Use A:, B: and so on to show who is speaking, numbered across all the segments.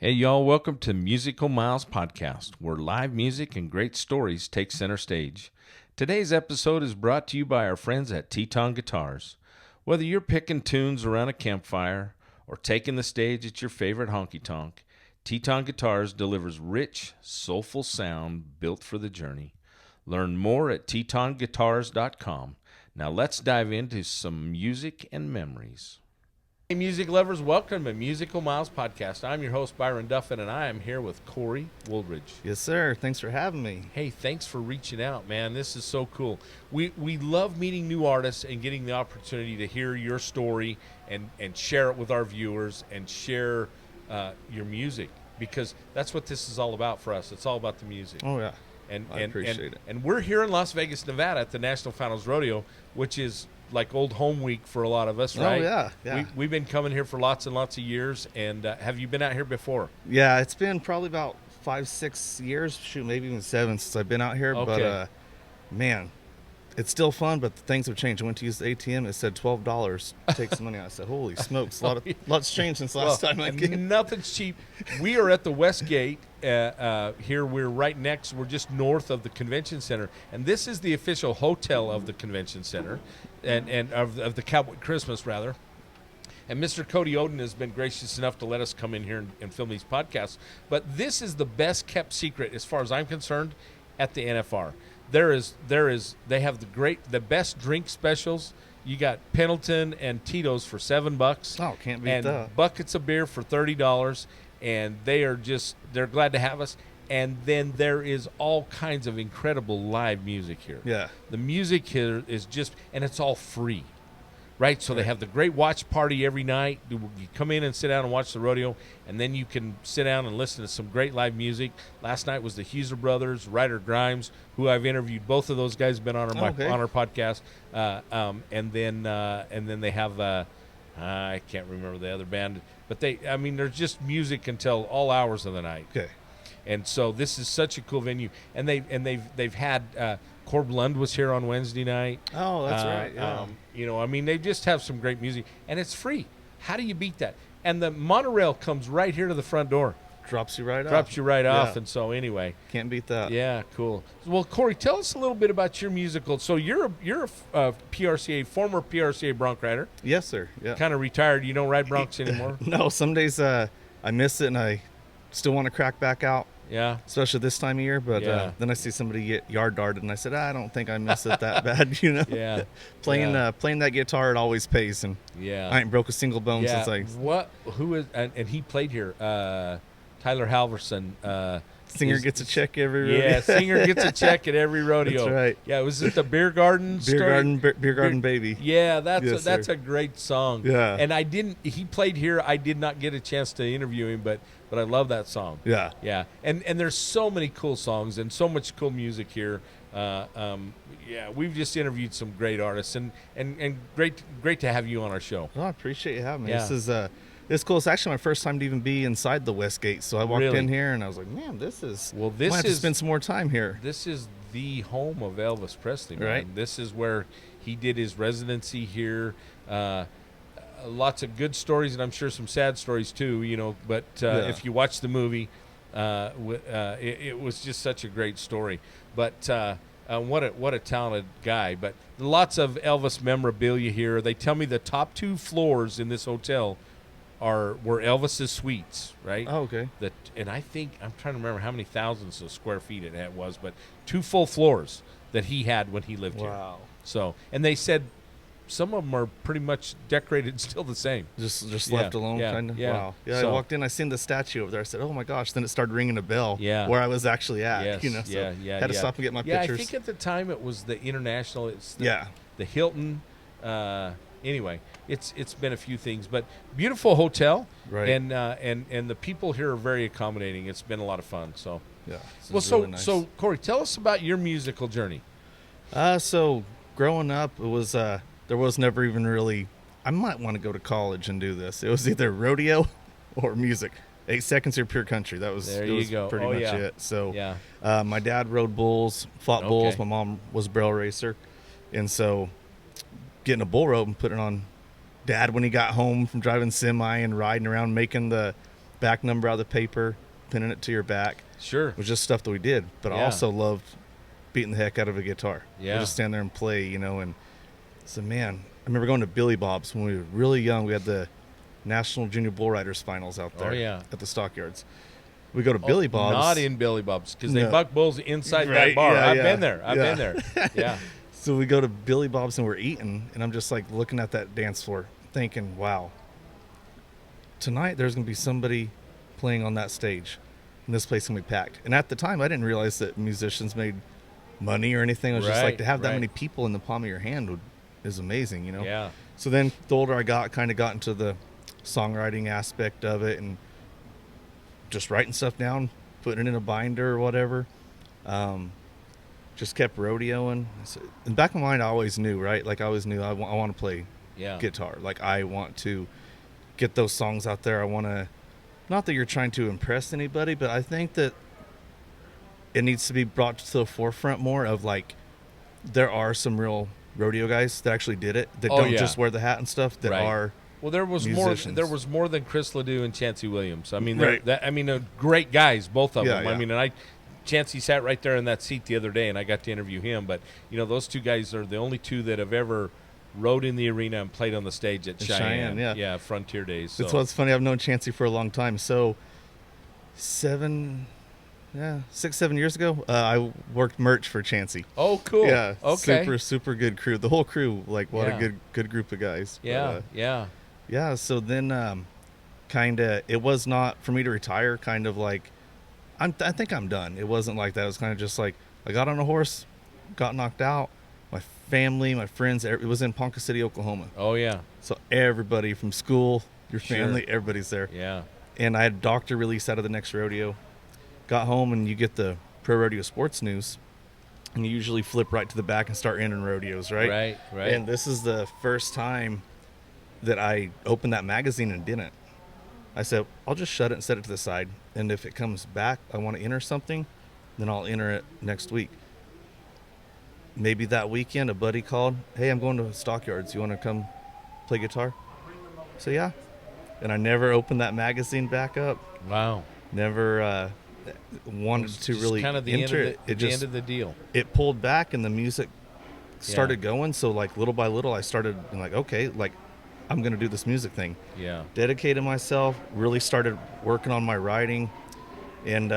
A: Hey, y'all, welcome to Musical Miles Podcast, where live music and great stories take center stage. Today's episode is brought to you by our friends at TETON Guitars. Whether you're picking tunes around a campfire or taking the stage at your favorite honky-tonk, TETON Guitars delivers rich, soulful sound built for the journey. Learn more at TETONguitars.com. Now let's dive into some music and memories. Hey, music lovers, welcome to Musical Miles Podcast. I'm your host, Byron Duffin, and I am here with Cory Wooldridge.
B: Yes, sir. Thanks for having me.
A: Hey, thanks for reaching out, man. This is so cool. We love meeting new artists and getting the opportunity to hear your story and share it with our viewers and share your music, because that's what this is all about for us. It's all about the music.
B: Oh, yeah.
A: I
B: appreciate it.
A: And we're here in Las Vegas, Nevada at the National Finals Rodeo, which is like old home week for a lot of us, right?
B: Oh, yeah.
A: We've been coming here for lots and lots of years. And have you been out here before?
B: Yeah, it's been probably about 5-6 years, maybe even 7 since I've been out here.
A: Okay.
B: But, man, it's still fun, but things have changed. I went to use the ATM. It said $12. Take some money out. I said, holy smokes, lots changed since last time I came.
A: Nothing's cheap. We are at the West Gate. Here we're just north of the convention center, and this is the official hotel of the convention center, and of the Cowboy Christmas rather. And Mr. Cody Oden has been gracious enough to let us come in here and film these podcasts. But this is the best kept secret, as far as I'm concerned, at the NFR. They have the best drink specials. You got Pendleton and Tito's for $7.
B: Oh, can't beat
A: and
B: that.
A: Buckets of beer for $30. And they're glad to have us. And then there is all kinds of incredible live music here.
B: Yeah.
A: The music here is and it's all free, right? So they have the great watch party every night. You come in and sit down and watch the rodeo, and then you can sit down and listen to some great live music. Last night was the Huser Brothers, Ryder Grimes, who I've interviewed. Both of those guys have been on our podcast. And then they have I can't remember the other band, but there's just music until all hours of the night.
B: Okay.
A: And so this is such a cool venue, and they've had Corb Lund was here on Wednesday night.
B: Oh, that's right. Yeah.
A: They just have some great music, and it's free. How do you beat that? And the monorail comes right here to the front door.
B: Drops you right off.
A: Yeah. And so anyway,
B: can't beat that.
A: Yeah, cool. Well, Cory, tell us a little bit about your musical. So you're a former PRCA bronc rider.
B: Yes, sir. Yeah.
A: Kind of retired. You don't ride broncs anymore.
B: No, some days I miss it and I still want to crack back out.
A: Yeah.
B: Especially this time of year, but then I see somebody get yard darted, and I said, I don't think I miss it that bad,
A: Yeah.
B: Playing that guitar, it always pays, and I ain't broke a single bone since I.
A: Who is? And he played here. Tyler Halverson.
B: Singer gets a check every rodeo.
A: Yeah, Singer gets a check at every rodeo.
B: That's right.
A: Yeah, was it the Beer Garden
B: Beer Garden Baby.
A: Yeah, that's a great song.
B: Yeah.
A: And he played here. I did not get a chance to interview him, but I love that song.
B: Yeah.
A: Yeah. And there's so many cool songs and so much cool music here. We've just interviewed some great artists and great to have you on our show.
B: Oh, I appreciate you having me.
A: Yeah.
B: This is cool. It's actually my first time to even be inside the West Gate. So I walked in here and I was like, man, this is. Well, I have to spend some more time here.
A: This is the home of Elvis Presley, man.
B: Right.
A: This is where he did his residency here. Lots of good stories, and I'm sure some sad stories too. But if you watch the movie, it was just such a great story. But what a talented guy. But lots of Elvis memorabilia here. They tell me the top 2 floors in this hotel were Elvis's suites, right?
B: Oh, okay.
A: And I think I'm trying to remember how many thousands of square feet it was, but 2 full floors that he had when he lived here.
B: Wow.
A: So, and they said some of them are pretty much decorated still the same.
B: Just left alone, kind of.
A: Yeah.
B: Wow. Yeah.
A: So,
B: I walked in, I seen the statue over there. I said, "Oh my gosh!" Then it started ringing a bell.
A: Yeah.
B: Where I was actually at.
A: Yes.
B: So had to stop and get my pictures.
A: Yeah, I think at the time it was the International. It's the Hilton. Anyway, it's been a few things, but beautiful hotel,
B: right?
A: And the people here are very accommodating. It's been a lot of fun. So
B: really nice.
A: So Cory, tell us about your musical journey.
B: So growing up, it was there was never even really. I might want to go to college and do this. It was either rodeo or music. 8 seconds or pure country. That was pretty much it. So my dad rode bulls, fought bulls. My mom was a barrel racer, and so getting a bull rope and putting it on Dad when he got home from driving semi and riding around making the back number out of the paper, pinning it to your back.
A: Sure.
B: It was just stuff that we did. But I also loved beating the heck out of a guitar.
A: Yeah.
B: I just stand there and play, and so, man, I remember going to Billy Bob's when we were really young. We had the National Junior Bull Riders finals out there at the stockyards. We go to Billy Bob's.
A: Not in Billy Bob's, because they buck bulls inside that bar.
B: Yeah,
A: I've been there. I've been there. Yeah.
B: So we go to Billy Bob's and we're eating, and I'm just like looking at that dance floor thinking, wow, tonight there's going to be somebody playing on that stage, and this place can be packed. And at the time, I didn't realize that musicians made money or anything. It was just like, to have that many people in the palm of your hand is amazing,
A: Yeah.
B: So then the older I got, kind of got into the songwriting aspect of it and just writing stuff down, putting it in a binder or whatever. Just kept rodeoing. So, in the back of my mind, I always knew, right? Like, I always knew I want to play guitar. Like, I want to get those songs out there. I want to, not that you're trying to impress anybody, but I think that it needs to be brought to the forefront more of, like, there are some real rodeo guys that actually did it, that don't just wear the hat and stuff, that are
A: there was
B: musicians.
A: There was more than Chris Ledoux and Chancey Williams. I mean, great guys, both of them. I mean, and Chancey sat right there in that seat the other day, and I got to interview him. But those two guys are the only two that have ever rode in the arena and played on the stage at Cheyenne. Frontier Days. So.
B: That's what's funny. I've known Chancey for a long time. So 6-7 years ago, I worked merch for Chancey.
A: Oh, cool.
B: Yeah.
A: Okay.
B: Super good crew. The whole crew, like, what a good group of guys.
A: Yeah.
B: But, yeah. So then, it was not for me to retire. Kind of like, I think I'm done. It wasn't like that. It was kind of just like, I got on a horse, got knocked out. My family, my friends, it was in Ponca City, Oklahoma.
A: Oh, yeah.
B: So everybody from school, your family, everybody's there.
A: Yeah.
B: And I had a doctor release out of the next rodeo. Got home, and you get the Pro Rodeo Sports News, and you usually flip right to the back and start ending rodeos, right?
A: Right.
B: And this is the first time that I opened that magazine and didn't. I said, I'll just shut it and set it to the side, and if it comes back, I want to enter something, then I'll enter it next week. Maybe that weekend, a buddy called, hey, I'm going to Stockyards. You want to come play guitar? So, yeah. And I never opened that magazine back up.
A: Wow.
B: Never wanted to really
A: kind of the
B: enter
A: end of the end of the deal.
B: It pulled back, and the music started going. So, like, little by little, I started being like, okay, like, I'm going to do this music thing.
A: Yeah.
B: Dedicated myself, really started working on my writing, and,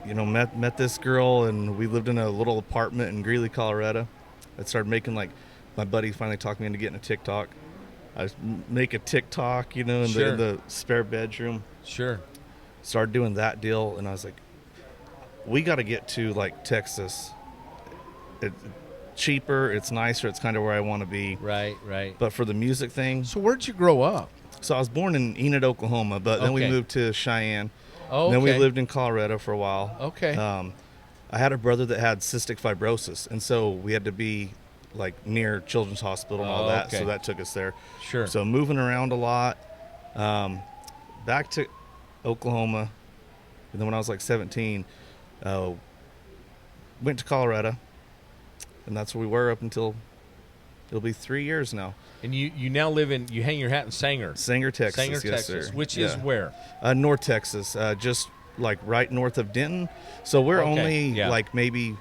B: met this girl, and we lived in a little apartment in Greeley, Colorado. I started making, like, my buddy finally talked me into getting a TikTok. I make a TikTok, in the spare bedroom.
A: Sure.
B: Started doing that deal, and I was like, we got to get to, like, Texas. It's cheaper, it's nicer, it's kind of where I want to be.
A: Right.
B: But for the music thing.
A: So where'd you grow up?
B: So I was born in Enid, Oklahoma, but then we moved to Cheyenne.
A: Oh,
B: and then we lived in Colorado for a while.
A: Okay.
B: I had a brother that had cystic fibrosis, and so we had to be, like, near Children's Hospital and all that, so that took us there.
A: Sure.
B: So moving around a lot, back to Oklahoma, and then when I was like 17, went to Colorado, and that's where we were up until it'll be 3 years now.
A: And you now live you hang your hat in Sanger,
B: Texas.
A: Sanger,
B: yes,
A: Texas,
B: sir.
A: which is where?
B: North Texas, just like right north of Denton. So we're only like maybe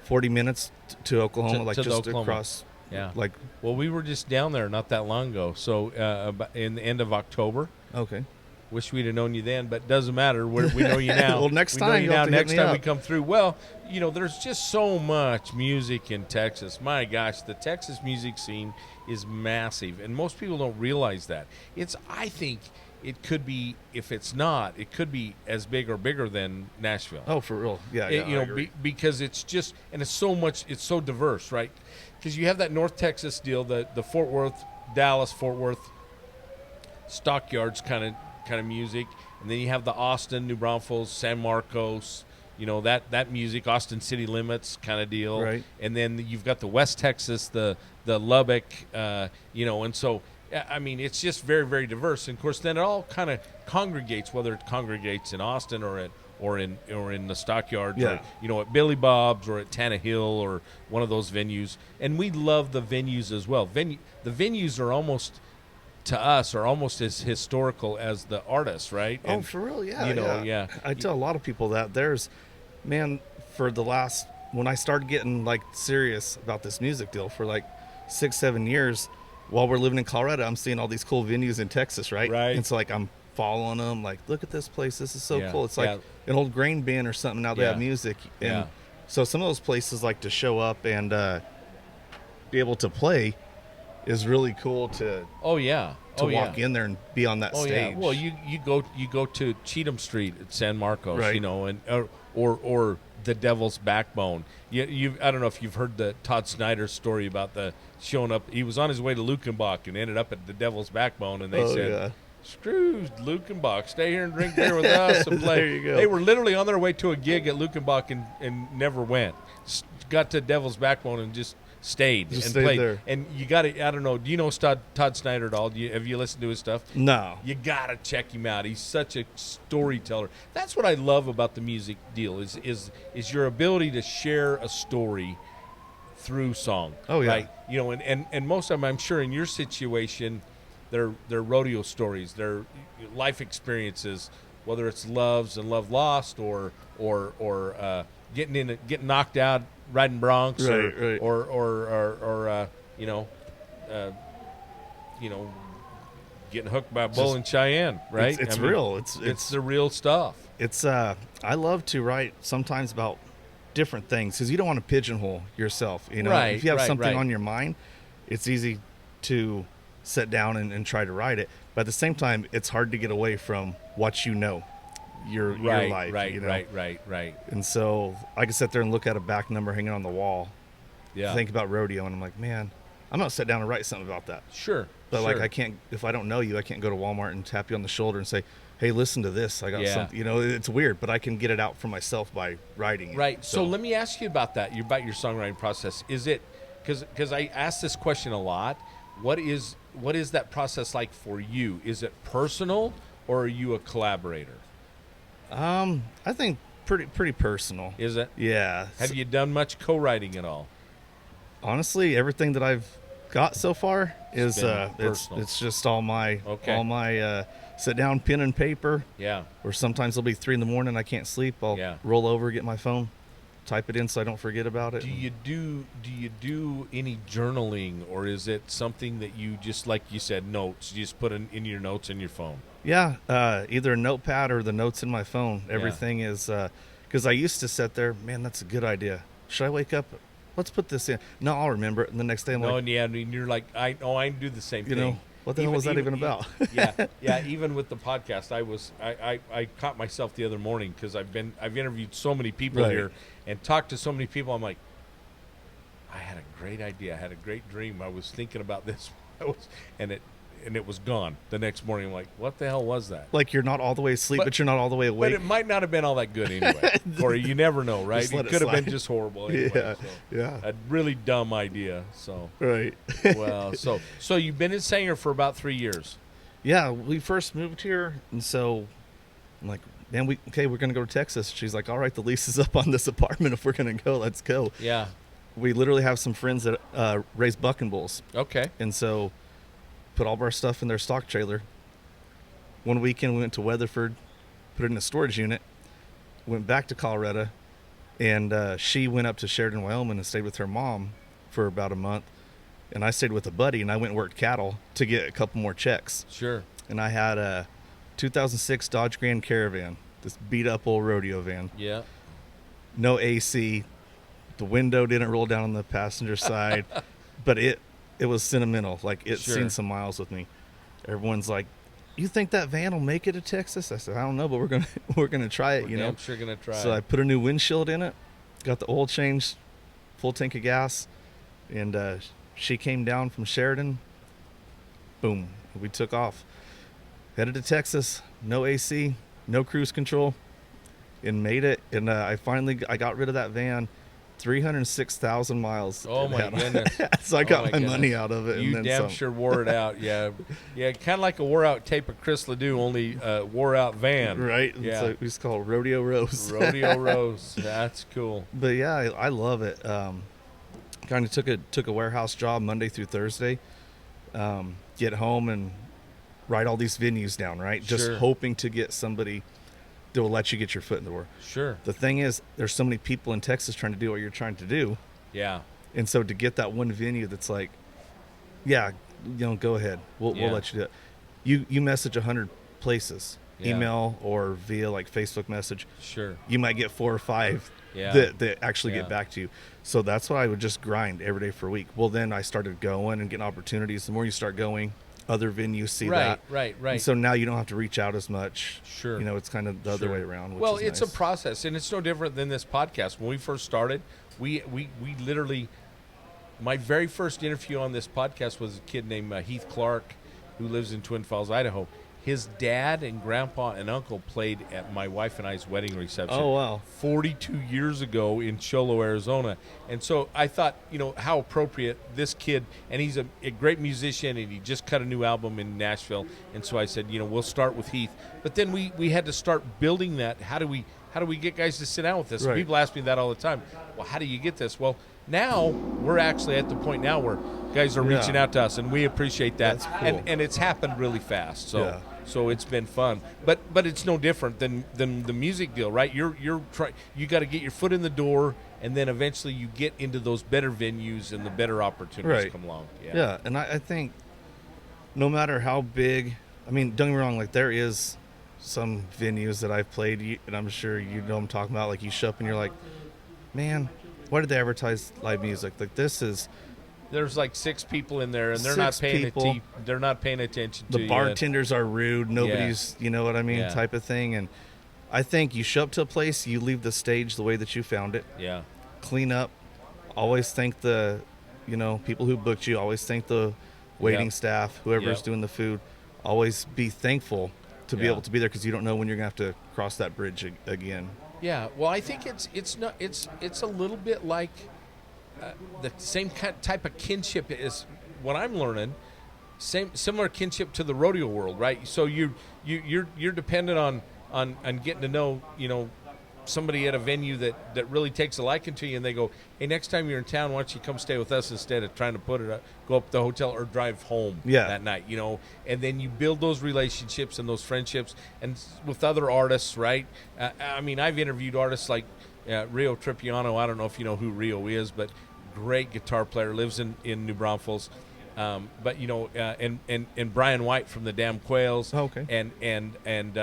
B: 40 minutes to Oklahoma, like just Oklahoma. Across.
A: Yeah.
B: Like,
A: well, we were just down there not that long ago. So in the end of October.
B: Okay.
A: Wish we'd have known you then, but doesn't matter. We know you now.
B: Well, next time
A: we come through. Well, there's just so much music in Texas. My gosh, the Texas music scene is massive, and most people don't realize that. I think it could be, if it's not, it could be as big or bigger than Nashville.
B: Oh, for real? Yeah. I agree.
A: Because it's just, and it's so diverse, right? Because you have that North Texas deal, the Fort Worth, Dallas, Fort Worth, Stockyards kind of music, and then you have the Austin, New Braunfels, San Marcos, that music, Austin City Limits kind of deal,
B: right?
A: And then you've got the West Texas, the Lubbock, and so I mean it's just very, very diverse. And of course, then it all kind of congregates, whether it congregates in Austin or in the Stockyards, or at Billy Bob's or at Tannehill or one of those venues. And we love the venues as well. The venues are almost, to us are almost as historical as the artists, right?
B: Oh,
A: And,
B: for real, yeah.
A: you know, yeah.
B: I tell a lot of people that for the last, when I started getting like serious about this music deal for like 6-7 years, while we're living in Colorado, I'm seeing all these cool venues in Texas, right?
A: Right.
B: And so like I'm following them, like, look at this place, this is so
A: Yeah,
B: cool. It's like an old grain bin or something. Now they
A: Yeah.
B: have music, and
A: Yeah.
B: so some of those places like to show up and be able to play is really cool to walk in there and be on that stage.
A: Well, you go to Cheatham Street at San Marcos,
B: Right.
A: you know, and or the Devil's Backbone. You I don't know if you've heard the Todd Snyder story about the showing up. He was on his way to Lukenbach and ended up at the Devil's Backbone, and they said, "Screw Lukenbach, stay here and drink beer with us and play."
B: There you go.
A: They were literally on their way to a gig at Lukenbach and never went. Got to Devil's Backbone and just stayed and
B: stayed
A: played.
B: there.
A: And you got to, I don't know, do you know Todd Snyder at all? Have you listened to his stuff?
B: No.
A: You got to check him out. He's such a storyteller. That's what I love about the music deal is your ability to share a story through song.
B: Oh, yeah.
A: Right? You know, and most of them, I'm sure in your situation, they're rodeo stories, they're life experiences, whether it's loves and love lost or getting knocked out riding broncs,
B: Right.
A: or getting hooked by a bull in Cheyenne, right?
B: It's real.
A: It's the real stuff.
B: It's I love to write sometimes about different things because you don't want to pigeonhole yourself. You know,
A: Right,
B: if you have
A: right,
B: something
A: right.
B: on your mind, it's easy to sit down and try to write it. But at the same time, it's hard to get away from what you know, your life.
A: Right,
B: you know?
A: right.
B: And so I can sit there and look at a back number hanging on the wall,
A: Yeah,
B: think about rodeo, and I'm like, man, I'm gonna sit down and write something about that.
A: sure.
B: But
A: sure.
B: like, I can't, if I don't know you, I can't go to Walmart and tap you on the shoulder and say, hey, listen to this. I got
A: Yeah.
B: something, you know, it's weird, but I can get it out for myself by writing it.
A: Right. So let me ask you about that. About your songwriting process. Is it because I ask this question a lot? What is that process like for you? Is it personal or are you a collaborator?
B: I think pretty personal.
A: Is it?
B: Yeah.
A: Have you done much co-writing at all?
B: Honestly, everything that I've got so far is
A: been personal.
B: it's just all my
A: Okay.
B: Sit down, pen and paper.
A: Yeah.
B: Or sometimes it'll be 3 a.m. I can't sleep. I'll
A: Yeah.
B: roll over, get my phone, type it in so I don't forget about it.
A: Do you do any journaling, or is it something that you just, like you said, notes? You just put in your notes in your phone?
B: Yeah, either a notepad or the notes in my phone. Everything is because I used to sit there. Man, that's a good idea. Should I wake up? Let's put this in. No, I'll remember it. And the next day I'm like,
A: And you're like, I do the same
B: you
A: thing.
B: know, what the hell was that even about?
A: yeah. Even with the podcast, I caught myself the other morning because I've interviewed so many people
B: Right.
A: here and talked to so many people. I'm like, I had a great idea. I had a great dream. I was thinking about this, and it was gone the next morning. I'm like, what the hell was that?
B: Like you're not all the way asleep, but you're not all the way awake.
A: But it might not have been all that good anyway. Corey, you never know, right?
B: Just let
A: It
B: it
A: could have been
B: slide.
A: just horrible anyway.
B: Yeah,
A: so.
B: yeah.
A: A really dumb idea. So,
B: Right.
A: well, so you've been in Sanger for about 3 years.
B: Yeah, we first moved here, and so I'm like, man, we're gonna go to Texas. She's like, all right, the lease is up on this apartment. If we're gonna go, let's go.
A: Yeah.
B: We literally have some friends that raise bucking bulls,
A: Okay.
B: and so put all of our stuff in their stock trailer. One weekend we went to Weatherford, put it in a storage unit, went back to Colorado, and she went up to Sheridan, Wyoming, and stayed with her mom for about a month. And I stayed with a buddy, and I went and worked cattle to get a couple more checks.
A: Sure.
B: And I had a 2006 Dodge Grand Caravan, this beat-up old rodeo van.
A: Yeah.
B: No AC. The window didn't roll down on the passenger side, but it was sentimental. Like, it's
A: Sure.
B: seen some miles with me. Everyone's like, you think that van will make it to Texas? I said, I don't know, but we're gonna try it, you know.
A: I'm sure gonna try.
B: So I put a new windshield in it, got the oil changed, full tank of gas, and she came down from Sheridan. Boom, we took off, headed to Texas. No AC, no cruise control, and made it. And I got rid of that van. 306,000 miles.
A: Oh
B: it
A: my
B: had.
A: goodness!
B: So I got my
A: goodness.
B: money out of it.
A: You
B: and then
A: damn
B: some.
A: sure wore it out. Yeah, kind of like a wore out tape of Chris Ledoux, only wore out van.
B: Right?
A: Yeah.
B: So we used to call it Rodeo Rose.
A: Rodeo Rose. That's cool.
B: But yeah, I love it. Kind of took a warehouse job Monday through Thursday. Get home and write all these venues down, right? Just hoping to get somebody that will let you get your foot in the door.
A: Sure.
B: The thing is, there's so many people in Texas trying to do what you're trying to do.
A: Yeah.
B: And so to get that one venue that's like, yeah, go ahead. We'll let you do it. You message 100 places, email or via like Facebook message.
A: Sure.
B: You might get 4 or 5 that actually get back to you. So that's why I would just grind every day for a week. Well, then I started going and getting opportunities. The more you start going, other venues see that.
A: Right.
B: And so now you don't have to reach out as much.
A: Sure.
B: It's kind of the other way around. Which
A: well,
B: is
A: it's
B: nice.
A: a process, and it's no different than this podcast. When we first started, we literally, my very first interview on this podcast was a kid named Heath Clark, who lives in Twin Falls, Idaho. His dad and grandpa and uncle played at my wife and I's wedding reception.
B: Oh, wow.
A: 42 years ago in Cholo, Arizona. And so I thought, how appropriate this kid, and he's a great musician, and he just cut a new album in Nashville. And so I said, we'll start with Heath. But then we had to start building that. How do we get guys to sit down with this?
B: Right.
A: People ask me that all the time. Well, how do you get this? Well, now we're actually at the point now where guys are reaching out to us, and we appreciate that.
B: That's cool.
A: And it's happened really fast. So.
B: Yeah.
A: So it's been fun, but it's no different than the music deal, right? You got to get your foot in the door, and then eventually you get into those better venues and the better opportunities come along.
B: Yeah, and I think no matter how big, I mean, don't get me wrong, like there is some venues that I've played, and I'm sure you know what I'm talking about. Like you show up and you're like, man, why did they advertise live music? Like this is.
A: There's like 6 people in there, and they're not paying attention to
B: the bartenders are rude. Nobody's, you know what I mean, type of thing. And I think you show up to a place, you leave the stage the way that you found it.
A: Yeah.
B: Clean up. Always thank the, people who booked you. Always thank the waiting staff, whoever's doing the food. Always be thankful to be able to be there, because you don't know when you're gonna have to cross that bridge again.
A: Yeah. Well, I think it's a little bit like. The same type of kinship is what I'm learning. Similar kinship to the rodeo world, right? So you're dependent on getting to know somebody at a venue that really takes a liking to you, and they go, hey, next time you're in town, why don't you come stay with us instead of trying to go up to the hotel or drive home that night, and then you build those relationships and those friendships and with other artists, right? I mean, I've interviewed artists like Rio Tripiano. I don't know if you know who Rio is, but great guitar player, lives in New Braunfels. But and Brian White from the Damn Quails.
B: Oh, okay.
A: And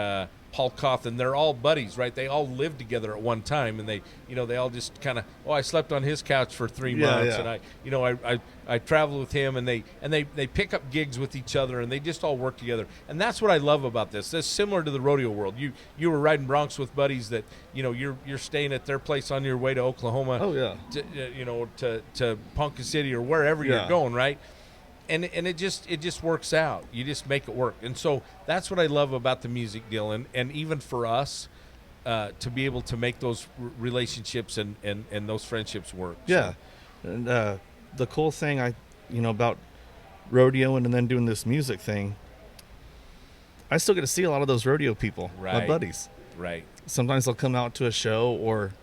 A: Paul Cawthon, they're all buddies, right? They all lived together at one time, and they all just kind of, I slept on his couch for 3 months, and I traveled with him, and they pick up gigs with each other, and they just all work together, and that's what I love about this. It's similar to the rodeo world. You were riding broncs with buddies that you're staying at their place on your way to Oklahoma.
B: Oh yeah.
A: To Ponca City or wherever you're going, right? And it just works out. You just make it work. And so that's what I love about the music deal. And even for us, to be able to make those relationships and those friendships work.
B: Yeah. So. And the cool thing about rodeoing and then doing this music thing, I still get to see a lot of those rodeo people, my buddies.
A: Right.
B: Sometimes they'll come out to a show, or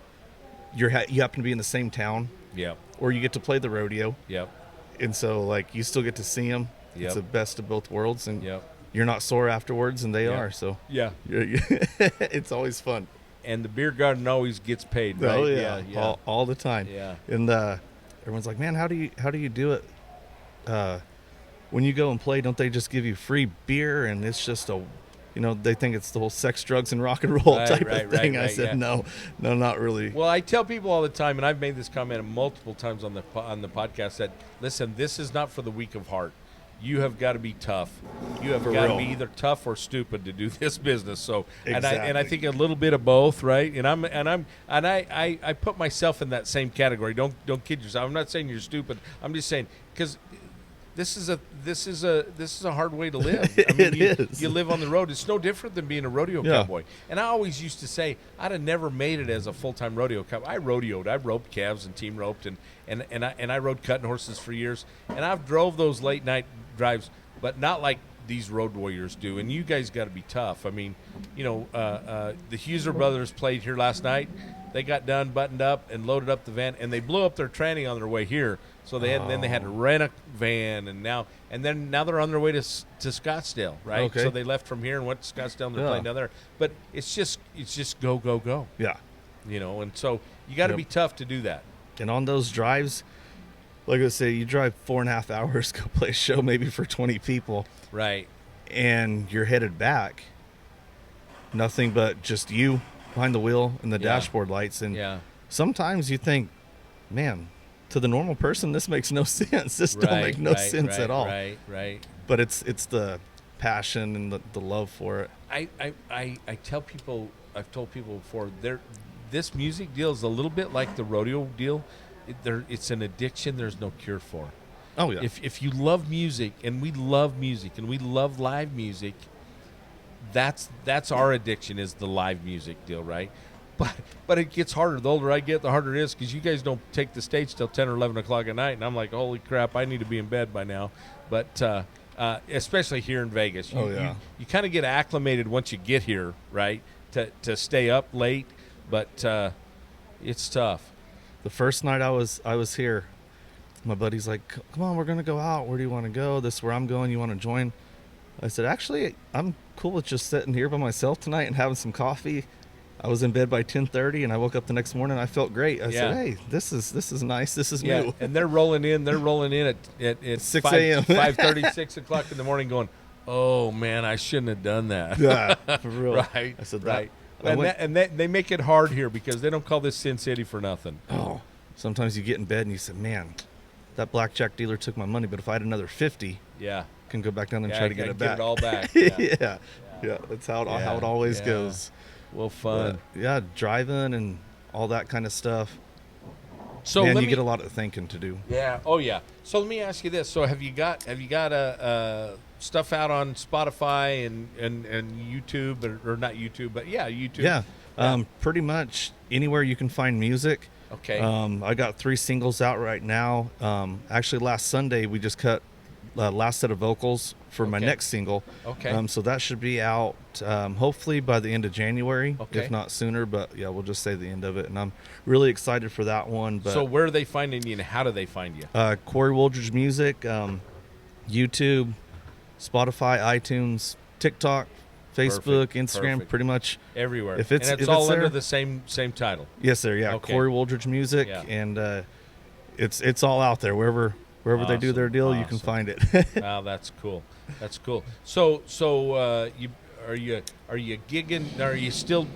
B: you happen to be in the same town.
A: Yeah.
B: Or you get to play the rodeo.
A: Yep.
B: And so, like, you still get to see them.
A: Yep.
B: It's the best of both worlds, and you're not sore afterwards, and they are. So it's always fun.
A: And the beer garden always gets paid, right?
B: Oh yeah. All the time.
A: Yeah.
B: And everyone's like, man, how do you do it? When you go and play, don't they just give you free beer? And it's just they think it's the whole sex, drugs, and rock and roll type of thing. I said, no, not really.
A: Well, I tell people all the time, and I've made this comment multiple times on the podcast, that listen, this is not for the weak of heart. You have got to be tough. You have got to be either tough or stupid to do this business. So,
B: exactly.
A: and I think a little bit of both, right? And I put myself in that same category. Don't kid yourself. I'm not saying you're stupid. I'm just saying, because this is a hard way to live. I mean, you live on the road. It's no different than being a rodeo cowboy. And I always used to say I'd have never made it as a full-time rodeo cowboy. I rodeoed. I roped calves and team roped, and I rode cutting horses for years. And I've drove those late night drives, but not like these road warriors do, and you guys got to be tough. I mean, you know, the Huser brothers played here last night. They got done, buttoned up, and loaded up the van, and they blew up their tranny on their way here. So then they had to rent a van, and now they're on their way to Scottsdale, right?
B: Okay.
A: So they left from here and went to Scottsdale, and they're playing down there. But it's just go.
B: Yeah.
A: You know, and so you got to be tough to do that.
B: And on those drives, like I say, you drive 4.5 hours, go play a show maybe for 20 people.
A: Right.
B: And you're headed back. Nothing but just you behind the wheel and the dashboard lights. And sometimes you think, man, to the normal person, this makes no sense. This don't make no sense at all.
A: Right.
B: But it's the passion and the love for it.
A: I tell people, I've told people before, this music deal is a little bit like the rodeo deal. It's an addiction there's no cure for.
B: Oh, yeah.
A: If you love music, and we love live music, that's our addiction, is the live music deal, right? But it gets harder. The older I get, the harder it is, because you guys don't take the stage till 10 or 11 o'clock at night, and I'm like, holy crap, I need to be in bed by now. But especially here in Vegas, you kind of get acclimated once you get here, right, to stay up late, but it's tough.
B: The first night I was here, my buddy's like, come on, we're going to go out. Where do you want to go? This is where I'm going. You want to join? I said, actually, I'm cool with just sitting here by myself tonight and having some coffee. I was in bed by 10:30, and I woke up the next morning, and I felt great. I said, hey, this is nice. This is new.
A: And they're rolling in at
B: 6 a.m.
A: 5:30, 6 o'clock in the morning going, oh, man, I shouldn't have done that.
B: Yeah, for real.
A: Right.
B: I said,
A: right. They make it hard here because they don't call this Sin City for nothing.
B: Oh, sometimes you get in bed and you say, man, that blackjack dealer took my money, but if I had another 50, I can go back down there and try to get it back.
A: Get it all back.
B: Yeah, that's how it always goes.
A: Well, fun.
B: But, driving and all that kind of stuff.
A: So
B: you get a lot of thinking to do.
A: Yeah. Oh, yeah. So let me ask you this. So have you got stuff out on Spotify and YouTube, or not YouTube, but YouTube?
B: Yeah. Pretty much anywhere you can find music.
A: Okay.
B: I got 3 singles out right now. Actually, last Sunday we just cut last set of vocals for my next single.
A: Okay.
B: So that should be out hopefully by the end of January, if not sooner. But yeah, we'll just say the end of it. And I'm really excited for that one. But
A: so where are they finding you, and how do they find you?
B: Cory Wooldridge Music, YouTube, Spotify, iTunes, TikTok, Facebook, Instagram, pretty much
A: everywhere.
B: If it's
A: all
B: there,
A: under the same title.
B: Yes, sir. Yeah,
A: okay.
B: Cory Wooldridge Music, and it's all out there. Wherever they do their deal, you can find it.
A: Wow, that's cool. That's cool. So you are you gigging? Are you still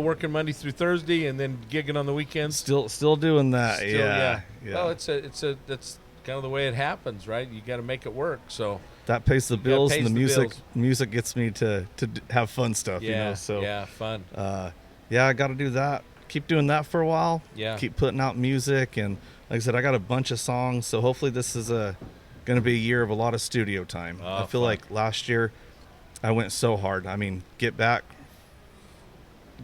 A: working Monday through Thursday and then gigging on the weekends?
B: Still doing that. Yeah.
A: Well, that's kind of the way it happens, right? You got to make it work. So
B: that pays the bills, and the music gets me to have fun stuff. So
A: fun.
B: I got to do that. Keep doing that for a while.
A: Yeah.
B: Keep putting out music, and like I said, I got a bunch of songs. So hopefully this is going to be a year of a lot of studio time. I feel like last year I went so hard. I mean, get back,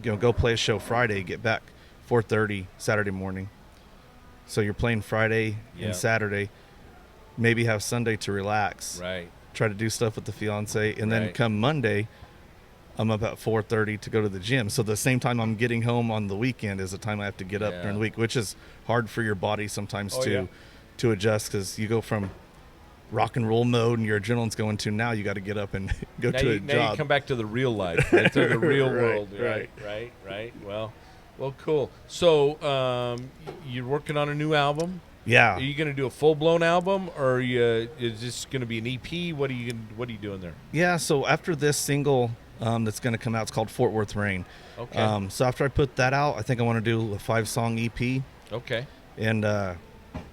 B: go play a show Friday, get back 4:30 Saturday morning. So you're playing Friday and Saturday, maybe have Sunday to relax.
A: Right.
B: Try to do stuff with the fiance, and then come Monday, I'm up at 4:30 to go to the gym. So the same time I'm getting home on the weekend is the time I have to get up during the week, which is hard for your body sometimes to adjust, because you go from rock and roll mode and your adrenaline's going to now you got to get up and go to a job.
A: Now you come back to the real life, right? To the real world. Right. Well, cool. So you're working on a new album?
B: Yeah.
A: Are you going to do a full-blown album, or is this going to be an EP? What are you doing there? Yeah,
B: so after this single that's going to come out, it's called Fort Worth Rain.
A: Okay.
B: So after I put that out, I think I want to do a 5-song EP.
A: Okay.
B: And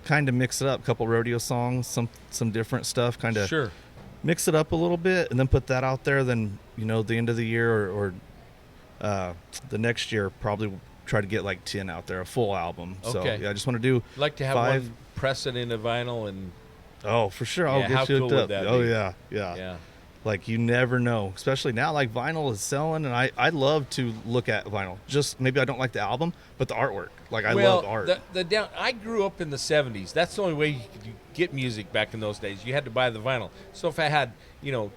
B: kind of mix it up, a couple rodeo songs, some different stuff, kind of mix it up a little bit, and then put that out there. Then, the end of the year or the next year, probably try to get like 10 out there, a full album.
A: Okay.
B: So I just want to do
A: like to have
B: 5.
A: One, press it into vinyl, and
B: for sure, I'll get
A: how
B: you
A: cool
B: hooked
A: would
B: up.
A: that be?
B: Yeah. Like, you never know, especially now, like, vinyl is selling, and I love to look at vinyl. Just maybe I don't like the album, but the artwork. Like, I love art.
A: I grew up in the 70s. That's the only way you could get music back in those days. You had to buy the vinyl. So if I had,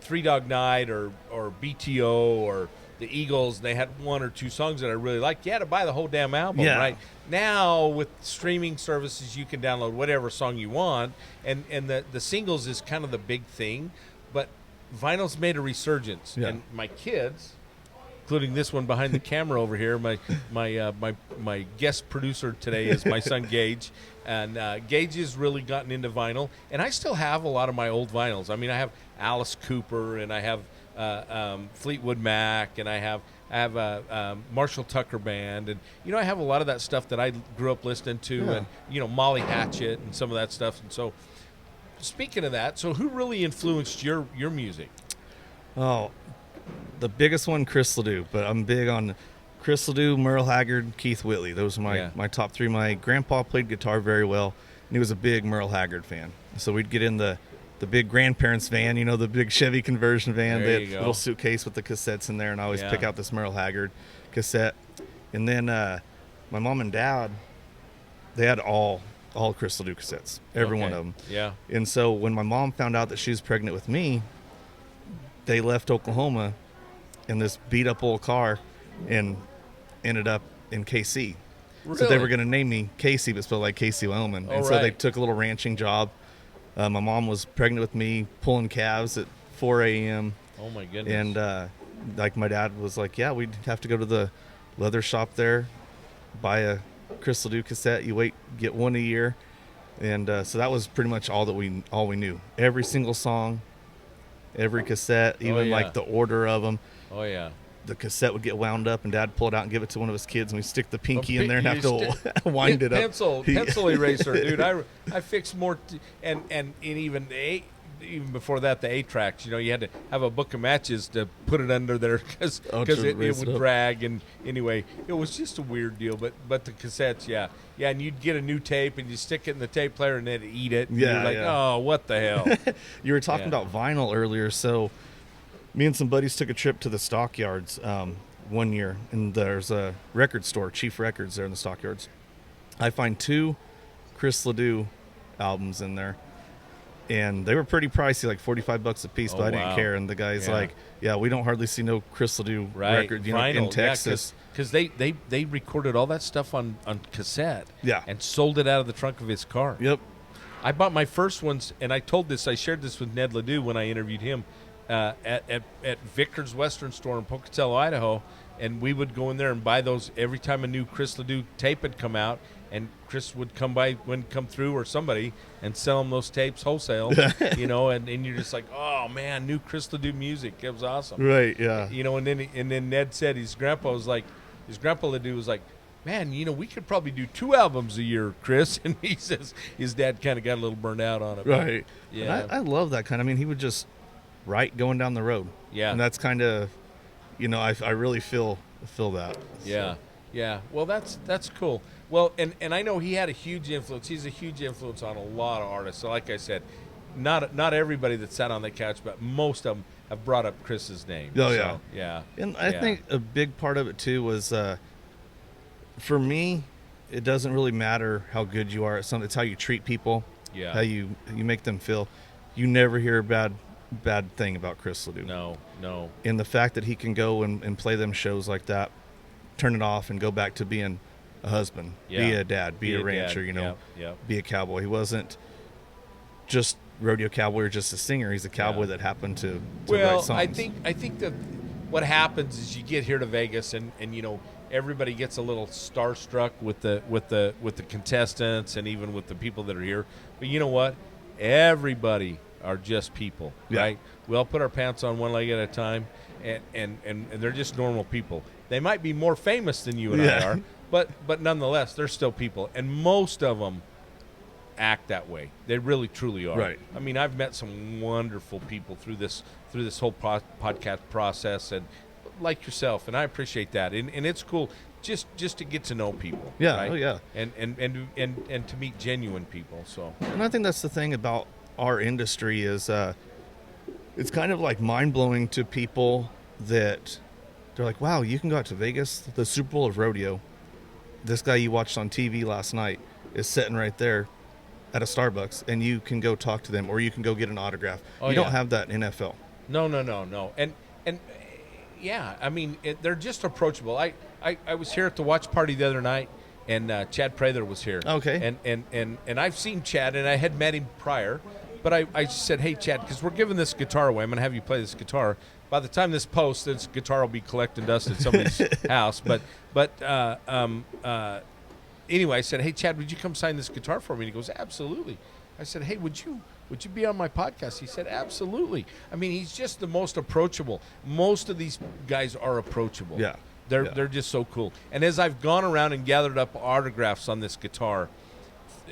A: Three Dog Night or BTO or the Eagles, they had one or two songs that I really liked, you had to buy the whole damn album, right? Now, with streaming services, you can download whatever song you want, and the singles is kind of the big thing, but vinyl's made a resurgence, and my kids, including this one behind the camera over here, my guest producer today is my son Gage, and Gage has really gotten into vinyl, and I still have a lot of my old vinyls. I mean, I have Alice Cooper, and I have Fleetwood Mac, and I have Marshall Tucker Band, and I have a lot of that stuff that I grew up listening to, and Molly Hatchet and some of that stuff, and so. Speaking of that, so who really influenced your music?
B: Oh, the biggest one, Chris Ledoux, but I'm big on Chris Ledoux, Merle Haggard, Keith Whitley. Those are my top three. My grandpa played guitar very well, and he was a big Merle Haggard fan. So we'd get in the big grandparents' van, the big Chevy conversion van. They had a little suitcase with the cassettes in there, and I always pick out this Merle Haggard cassette. And then my mom and dad, they had all Chris Ledoux cassettes, every one of them.
A: Yeah.
B: And so when my mom found out that she was pregnant with me, they left Oklahoma in this beat up old car and ended up in KC.
A: Really?
B: So they were going to name me Casey, but spelled like Casey, Wyoming. And so they took a little ranching job. My mom was pregnant with me, pulling calves at 4 a.m.
A: Oh my goodness.
B: And like my dad was like, yeah, we'd have to go to the leather shop there, buy a Chris Ledoux cassette. You get one a year, and so that was pretty much all we knew. Every single song, every cassette, even like the order of them.
A: Oh yeah.
B: The cassette would get wound up, and Dad pull it out and give it to one of his kids, and we stick the pinky in there and have to wind it up.
A: Pencil eraser, dude. I fixed more, and even before that, the 8-tracks. You had to have a book of matches to put it under there because it would drag. And anyway, it was just a weird deal. But the cassettes, yeah, and you'd get a new tape and you stick it in the tape player and then eat it. And you're like, oh, what the hell?
B: You were talking about vinyl earlier, so me and some buddies took a trip to the Stockyards one year, and there's a record store, Chief Records, there in the Stockyards. I find 2 Chris Ledoux albums in there. And they were pretty pricey, like $45 a piece, but I didn't care. And the guy's like, we don't hardly see no Chris Ledoux record, in Texas.
A: Because they recorded all that stuff on cassette and sold it out of the trunk of his car.
B: Yep.
A: I bought my first ones, and I shared this with Ned Ledoux when I interviewed him at Victor's Western Store in Pocatello, Idaho. And we would go in there and buy those every time a new Chris Ledoux tape had come out. And Chris would come through, or somebody, and sell them those tapes wholesale, and you're just like, oh man, new Chris Ledoux music. It was awesome.
B: Right, yeah.
A: And then Ned said his grandpa Ledoux was like, man, we could probably do 2 albums a year, Chris. And he says his dad kind of got a little burned out on it.
B: Right.
A: Yeah.
B: And I love that kind of, he would just write going down the road.
A: Yeah.
B: And that's kind of, I really feel that.
A: Yeah.
B: So.
A: Yeah. Well, that's cool. Well, and I know he had a huge influence. He's a huge influence on a lot of artists. So like I said, not everybody that sat on the couch, but most of them have brought up Chris's name.
B: Oh,
A: so,
B: yeah. And I think a big part of it, too, was for me, it doesn't really matter how good you are at something. It's how you treat people, how you make them feel. You never hear a bad thing about Chris Ledoux.
A: No.
B: And the fact that he can go and play them shows like that, turn it off and go back to being a husband, be a dad, be a rancher, be a cowboy. He wasn't just rodeo cowboy or just a singer. He's a cowboy that happened to write songs.
A: I think that what happens is you get here to Vegas and everybody gets a little starstruck with the contestants and even with the people that are here. But you know what? Everybody are just people, right? We all put our pants on one leg at a time, and they're just normal people. They might be more famous than you and I are, but nonetheless, they're still people, and most of them act that way. They really, truly are.
B: Right.
A: I mean, I've met some wonderful people through this whole podcast process, and like yourself, and I appreciate that. And it's cool just to get to know people.
B: Yeah.
A: Right?
B: Oh yeah.
A: And to meet genuine people. So.
B: And I think that's the thing about our industry is it's kind of like mind-blowing to people that they're like, wow, you can go out to Vegas, the Super Bowl of rodeo. This guy you watched on TV last night is sitting right there at a Starbucks, and you can go talk to them, or you can go get an autograph. You don't have that in NFL.
A: No. And yeah, I mean, they're just approachable. I was here at the watch party the other night, and Chad Prather was here.
B: Okay.
A: And I've seen Chad, and I had met him prior, but I said, hey, Chad, because we're giving this guitar away. I'm going to have you play this guitar. By the time this posts, this guitar will be collecting dust at somebody's house. But anyway, I said, hey, Chad, would you come sign this guitar for me? And he goes, absolutely. I said, hey, would you be on my podcast? He said, absolutely. I mean, he's just the most approachable. Most of these guys are approachable.
B: Yeah.
A: They're just so cool. And as I've gone around and gathered up autographs on this guitar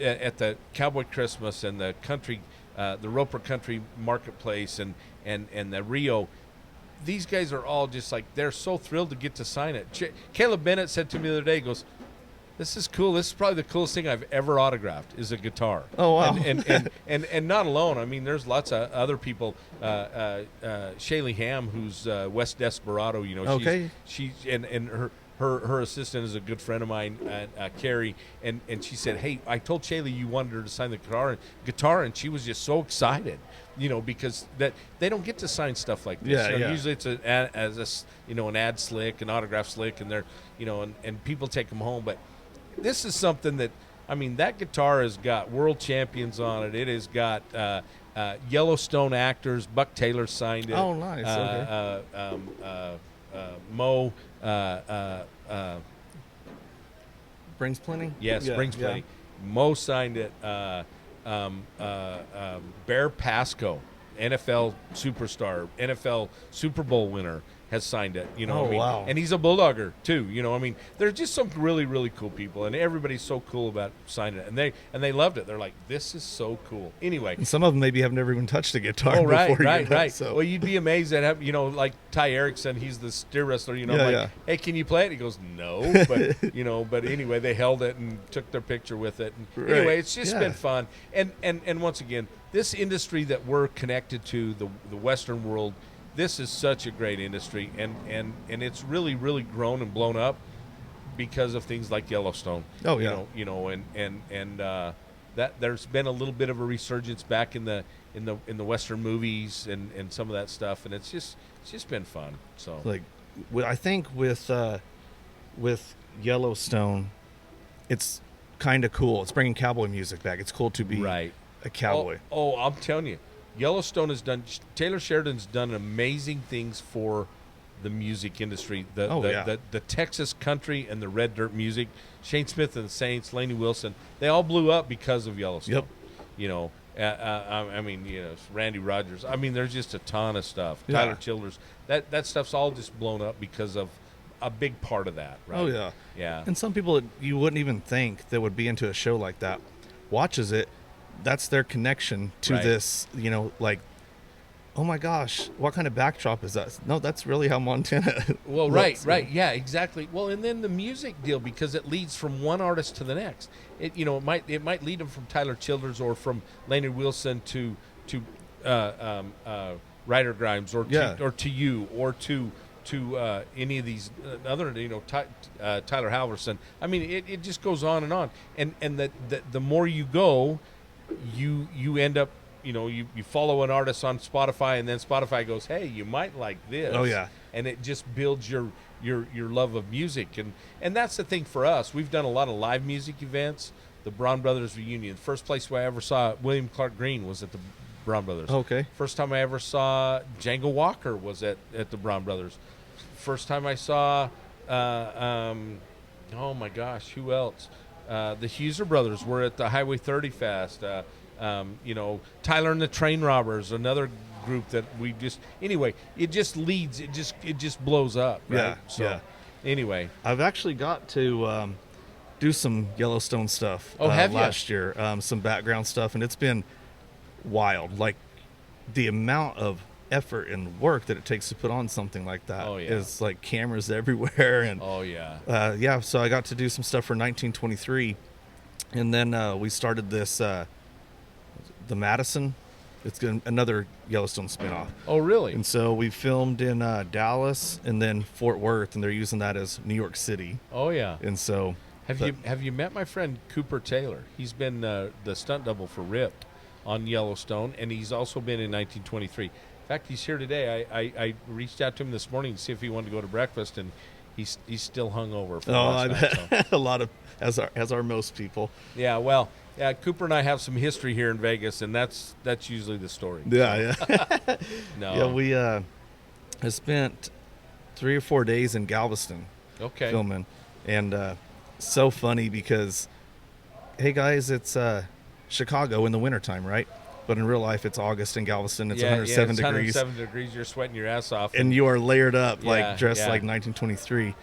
A: at the Cowboy Christmas and the country, the Roper Country Marketplace and the Rio, these guys are all just like, they're so thrilled to get to sign it. Caleb Bennett said to me the other day, he goes, this is cool. This is probably the coolest thing I've ever autographed is a guitar.
B: Oh, wow.
A: And not alone. I mean, there's lots of other people. Shaylee Ham, who's West Desperado, you know.
B: Okay.
A: She's and her assistant is a good friend of mine, Carrie. And she said, hey, I told Shaylee you wanted her to sign the guitar, and she was just so excited, you know, because that they don't get to sign stuff like this.
B: Yeah,
A: Usually it's an ad slick, an autograph slick, and they're, you know, and people take them home, but this is something that, I mean, that guitar has got world champions on it. It has got Yellowstone actors. Buck Taylor signed it.
B: Oh, nice.
A: Mo.
B: Brings Plenty?
A: Yes, Brings Plenty.
B: Yeah.
A: Mo signed it. Bear Pasco, NFL superstar, NFL Super Bowl winner, has signed it, you know.
B: Oh,
A: what I mean?
B: wow.
A: And he's a Bulldogger too, you know. I mean, there's just some really, really cool people, and everybody's so cool about signing it, and they loved it. They're like, this is so cool. Anyway,
B: and some of them maybe have never even touched a guitar.
A: Oh, right,
B: before.
A: right.
B: So.
A: Well, you'd be amazed at, you know, like Ty Erickson, he's the steer wrestler, you know.
B: Yeah.
A: Hey, can you play it? He goes, no, but you know, but anyway, they held it and took their picture with it. And anyway, it's just been fun, and once again, this industry that we're connected to, the Western world. This is such a great industry, and it's really, really grown and blown up because of things like Yellowstone.
B: Oh, yeah.
A: You know, and that there's been a little bit of a resurgence back in the Western movies and some of that stuff, and it's just been fun. So,
B: like, I think with Yellowstone, it's kind of cool. It's bringing cowboy music back. It's cool to be a cowboy.
A: Oh, I'm telling you. Yellowstone has done. Taylor Sheridan's done amazing things for the music industry. The Texas country and the red dirt music. Shane Smith and the Saints, Lainey Wilson, they all blew up because of Yellowstone.
B: Yep.
A: You know, I mean, you know, Randy Rogers. I mean, there's just a ton of stuff.
B: Yeah.
A: Tyler Childers. That stuff's all just blown up because of a big part of that. Right?
B: Oh yeah.
A: Yeah.
B: And some people that you wouldn't even think that would be into a show like that watches it. That's their connection to this, you know, like, oh my gosh, what kind of backdrop is that? No, that's really how Montana
A: Well,
B: looks.
A: right. Yeah, exactly. Well, and then the music deal, because it leads from one artist to the next. It might lead them from Tyler Childers or from Leonard Wilson to Ryder Grimes or to you or to any of these other, you know, Tyler Halverson. I mean, it just goes on and on. And the more you go, you end up, you know, you follow an artist on Spotify, and then Spotify goes, hey, you might like this.
B: Oh yeah.
A: And it just builds your love of music, and that's the thing for us. We've done a lot of live music events. The Braun Brothers reunion. The first place where I ever saw William Clark Green was at the Braun Brothers.
B: Okay.
A: First time I ever saw Django Walker was at the Braun Brothers. First time I saw, oh my gosh, who else? The Huser Brothers were at the Highway 30 Fest. You know, Tyler and the Train Robbers, another group that we just, anyway, it just leads, it just blows up, right?
B: Yeah,
A: So, anyway.
B: I've actually got to do some Yellowstone stuff last year, some background stuff, and it's been wild. Like, the amount of effort and work that it takes to put on something like that is like cameras everywhere. And so I got to do some stuff for 1923, and then we started this the Madison It's another Yellowstone spinoff.
A: Oh, really?
B: And so we filmed in Dallas and then Fort Worth, and they're using that as New York City.
A: Oh, yeah.
B: And so
A: have you met my friend Cooper Taylor? He's been the stunt double for Rip on Yellowstone, and he's also been in 1923. In fact, he's here today. I reached out to him this morning to see if he wanted to go to breakfast, and he's still hungover from last night. So.
B: A lot of as are most people.
A: Yeah, well, Cooper and I have some history here in Vegas, and that's usually the story.
B: Yeah, yeah.
A: No.
B: Yeah, we have spent 3 or 4 days in Galveston filming, and so funny because, hey guys, it's Chicago in the wintertime, right? But in real life, it's August in Galveston. It's 107 degrees.
A: 107 degrees. You're sweating your ass off.
B: And you are layered up, dressed like 1923.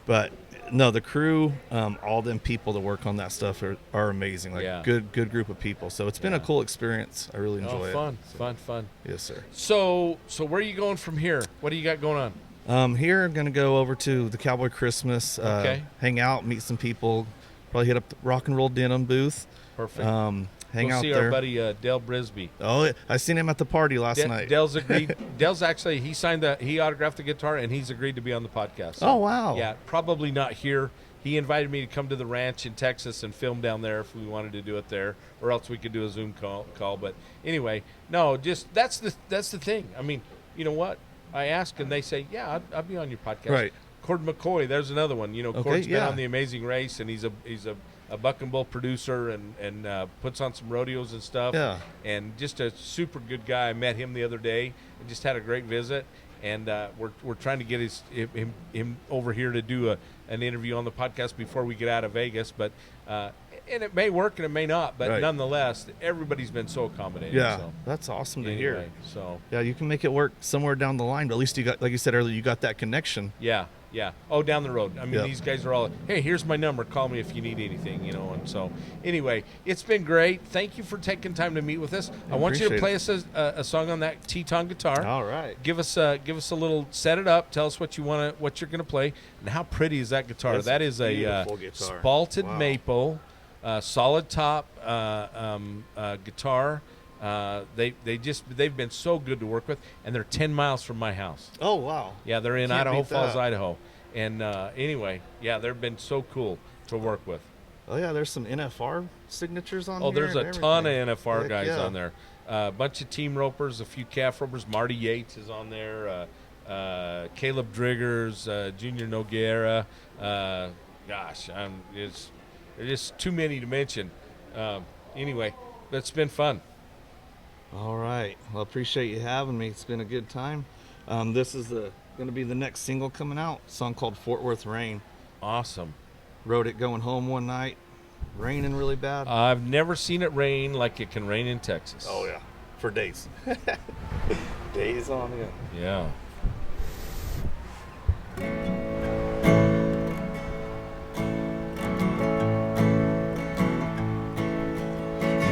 B: But no, the crew, all them people that work on that stuff are amazing. Good group of people. So it's been a cool experience. I really enjoy it.
A: Fun.
B: Yes, sir.
A: So where are you going from here? What do you got going on?
B: Here I'm going to go over to the Cowboy Christmas, hang out, meet some people, probably hit up the Rock and Roll Denim booth.
A: Perfect.
B: Hang out
A: see
B: there.
A: Our buddy Dale Brisby.
B: Oh, I seen him at the party last night.
A: Dale's agreed. Dale's actually he autographed the guitar and he's agreed to be on the podcast. So,
B: oh wow.
A: Yeah, probably not here. He invited me to come to the ranch in Texas and film down there if we wanted to do it there, or else we could do a Zoom call. But anyway, no, just that's the thing. I mean, you know what? I ask and they say, yeah, I'll be on your podcast.
B: Right.
A: Cord McCoy, there's another one. You know, Cord's been on The Amazing Race, and he's a buck and bull producer and puts on some rodeos and stuff.
B: Yeah.
A: And just a super good guy. I met him the other day and just had a great visit. And we're trying to get him over here to do an interview on the podcast before we get out of Vegas. But and it may work and it may not. But nonetheless, everybody's been so accommodating.
B: Yeah,
A: so.
B: that's awesome to hear.
A: So
B: yeah, you can make it work somewhere down the line. But at least you got, like you said earlier, you got that connection.
A: Yeah. Oh, down the road. I mean, these guys are all, hey, here's my number. Call me if you need anything, you know. And so, anyway, it's been great. Thank you for taking time to meet with us. I want you to play us a song on that TETON guitar.
B: All right.
A: Give us a little, set it up. Tell us what you're going to play, and how pretty is that guitar? That is a spalted maple, solid top guitar. They've been so good to work with, and they're 10 miles from my house.
B: Oh wow!
A: Yeah, they're in Idaho Falls, Idaho, and anyway, they've been so cool to work with.
B: Oh yeah, there's some NFR signatures on.
A: Oh, there's a ton of NFR guys on there. A bunch of team ropers, a few calf ropers. Marty Yates is on there. Caleb Driggers, Junior Noguera. There's just too many to mention. Anyway, it's been fun.
B: All right. Well, I appreciate you having me. It's been a good time. This is going to be the next single coming out. A song called Fort Worth Rain.
A: Awesome.
B: Wrote it going home one night. Raining really bad.
A: I've never seen it rain like it can rain in Texas.
B: Oh, yeah. For days. Days on end.
A: Yeah.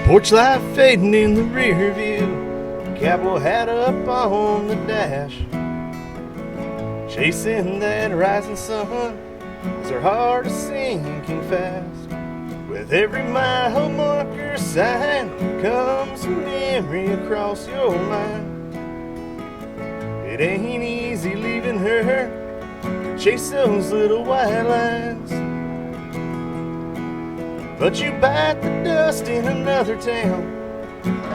B: Porch light fading in the rear view, cowboy hat up on the dash, chasing that rising sun as our heart is sinking fast. With every mile marker sign comes a memory across your mind. It ain't easy leaving her to chase those little white lines, but you bite the dust in another town,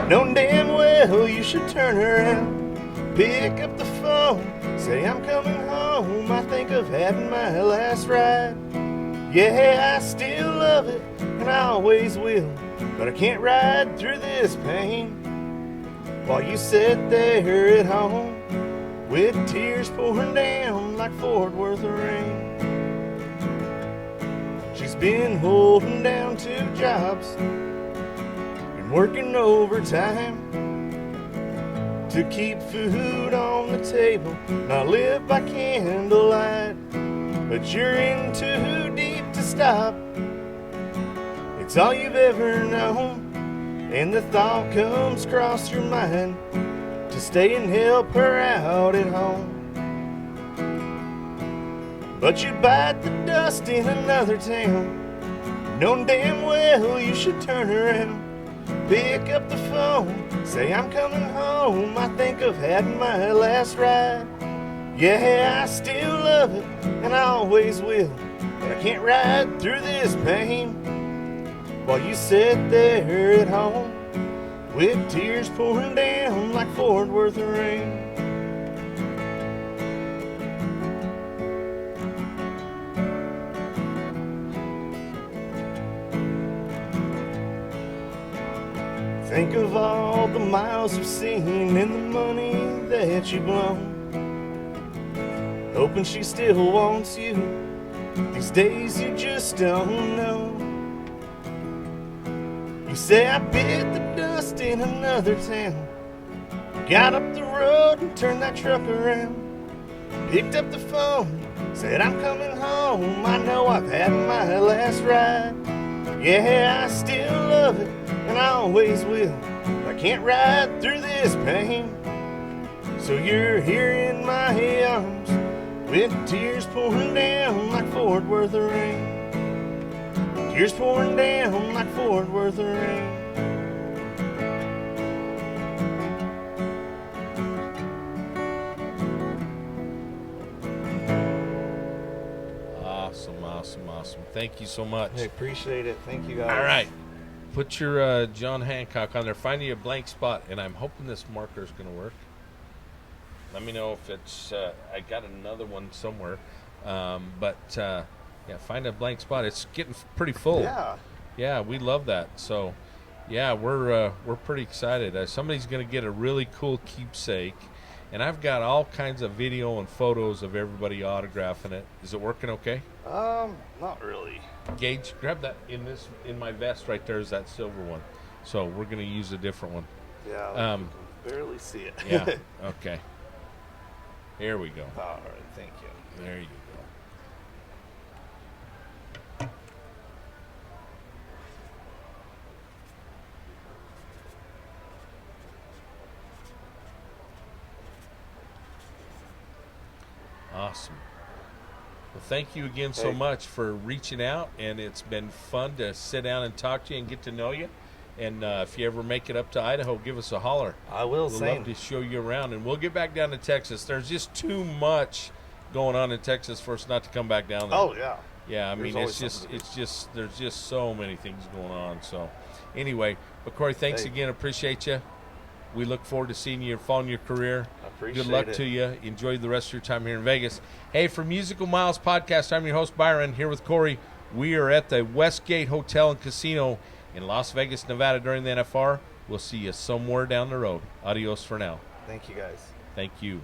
B: knowing damn well you should turn around. Pick up the phone, say I'm coming home, I think of having my last ride. Yeah, I still love it, and I always will, but I can't ride through this pain while you sit there at home with tears pouring down like Fort Worth rain. She's been holding down 2 jobs and working overtime to keep food on the table, not live by candlelight. But you're in too deep to stop. It's all you've ever known, and the thought comes across your mind to stay and help her out at home. But you bite the dust in another town, knowing damn well you should turn around. Pick up the phone, Say I'm coming home, I think I've had my last ride. Yeah, I still love it, and I always will, but I can't ride through this pain while you sit there at home with tears pouring down like Fort Worth rain. Think of all the miles you've seen and the money that you've blown, hoping she still wants you. These days you just don't know. You say I bit the dust in another town, got up the road and turned that truck around, picked up the phone, said I'm coming home, I know I've had my last ride. Yeah, I still love it, and I always will, but I can't ride through this pain. So you're here in my arms with tears pouring down like Fort Worth rain. Tears pouring down like Fort Worth rain.
A: Awesome. Thank you so much.
B: Hey, appreciate it. Thank you guys.
A: All right. Put your John Hancock on there. Find you a blank spot, and I'm hoping this marker is going to work. Let me know if it's, I got another one somewhere. Yeah, find a blank spot. It's getting pretty full. Yeah, we love that. So, yeah, we're pretty excited. Somebody's going to get a really cool keepsake, and I've got all kinds of video and photos of everybody autographing it. Is it working okay?
B: Not really.
A: Gage, grab that in my vest right there is that silver one. So we're going to use a different one.
B: Yeah, I can barely see it.
A: Yeah, okay. Here we go.
B: All right, thank you.
A: There you go. Awesome. Well, thank you again so much for reaching out, and it's been fun to sit down and talk to you and get to know you. And if you ever make it up to Idaho, give us a holler.
B: I will.
A: We'd love to show you around, and we'll get back down to Texas. There's just too much going on in Texas for us not to come back down there.
B: Oh yeah.
A: Yeah, I mean it's just there's just so many things going on. So anyway, but Cory, thanks again. Appreciate you. We look forward to seeing you, following your career.
B: I appreciate it.
A: Good luck to you. Enjoy the rest of your time here in Vegas. Hey, for Musical Miles Podcast, I'm your host, Byron, here with Cory. We are at the Westgate Hotel and Casino in Las Vegas, Nevada during the NFR. We'll see you somewhere down the road. Adios for now.
B: Thank you, guys.
A: Thank you.